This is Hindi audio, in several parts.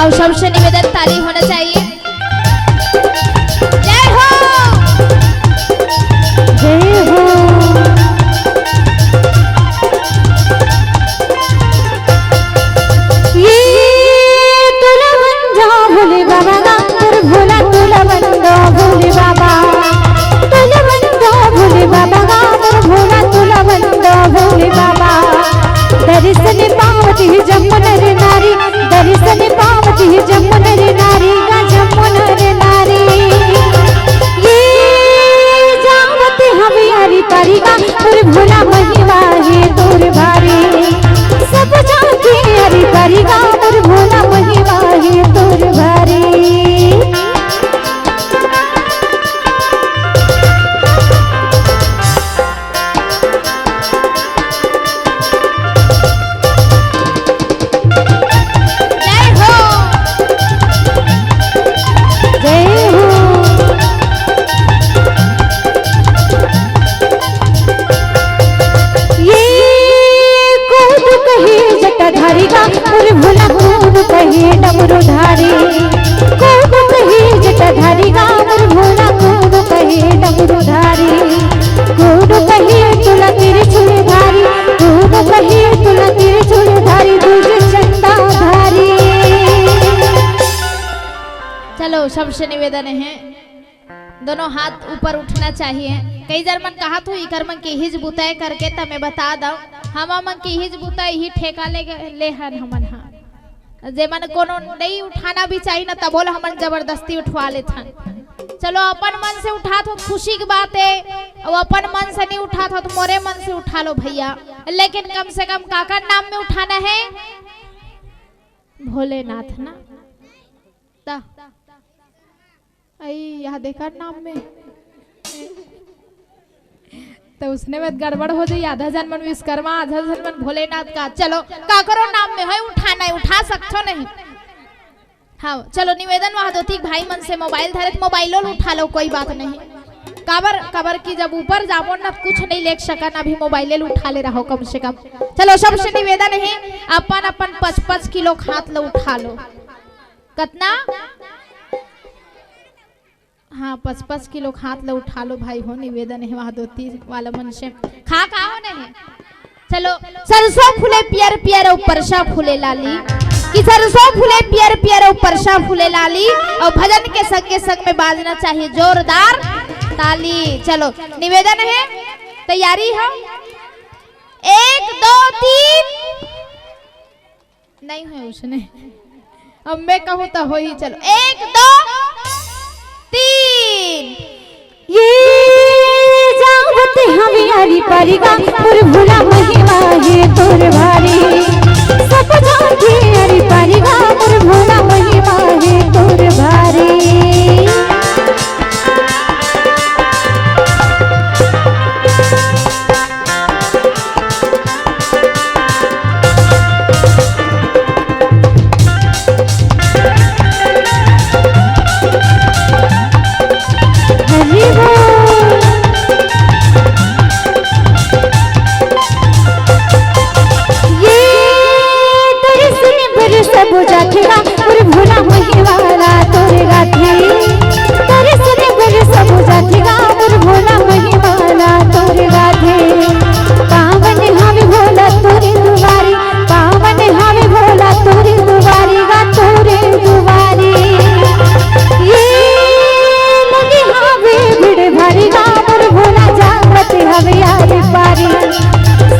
और सबसे निवेदन ताली होना चाहिए। जय हो जय हो। ये तुला बंदा भोले बाबा गांगर भोला तुला बंदा भोले बाबा तुला बंदा भोले बाबा गांगर भोला तुला बंदा भोले बाबा दर्शन पावती जमुन रे नारी दर्शन पावती जमुन रे नारी गा जमुन रे नारी ये जावते हमें हरी पारी गा तुर भोला महिमा है तुर भारी सब जाके हरी पारी गा तुर भोला महिमा है तुर भारी। भोला कूद कहे डमरू धारी कूद कहे जटाधारी गामर भोला कूद कहे डमरू धारी कूद कहे तुला त्रिशूल धारी कूद कहे तुला त्रिशूल धारी दूज चंदा धारी। चलो सबसे निवेदन है दोनों हाथ ऊपर उठना चाहिए। कई जर मन कहा तो इकर मन की हिज बुताए करके तमें बता दो हम मन की हिज बुताई ही ठेका ले हन हमन हा जे मन कोनो नहीं उठाना भी चाहिए ना तब बोल हमन जबरदस्ती उठवा लेते हैं। चलो अपन मन से उठा तो खुशी की बात है और अपन मन से नहीं उठा तो मोरे मन से उठा लो भैया, लेकिन कम से कम काका नाम में उठाना है भोलेनाथ ना ता यहाँ देखा नाम में तो उसने में गड़बड़ हो जाए आधा जन मन विश्वकर्मा आधा जन मन भोलेनाथ का। चलो का करो नाम में है उठाना है उठा सकते हो नहीं। हाँ चलो निवेदन वहां दोती भाई मन से मोबाइल धरे मोबाइलों उठा लो कोई बात नहीं। काबर की जब ऊपर जामो ना कुछ नहीं ले सकन अभी मोबाइले उठा ले रहो कम से कम। चलो सबसे निवेदन है अपन अपन 5-5 किलो हाथ लो उठा लो कितना हाँ 5-5 किलो हाथ लो उठा लो भाई हो निवेदन है वहां दोती वाला मन से खा हो नहीं। चलो सरसों फूले पियर पियर ऊपर सा फूले लाली कि सरसों फूले पियर पियर ऊपर सा फूले लाली और भजन के संग में बाजना चाहिए जोरदार ताली। चलो निवेदन है तैयारी हो 1 2 3 नहीं है उसने अब मैं कहूँ तो हो ही। चलो 1 2 3 ये जावते हमें हरी पारी गा तुर भोला महिमा है तुर भारी सब जाके हरी पारी गा तुर भोला महिमा है तुर भारी।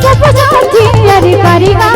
सब जाके हरी पारी गा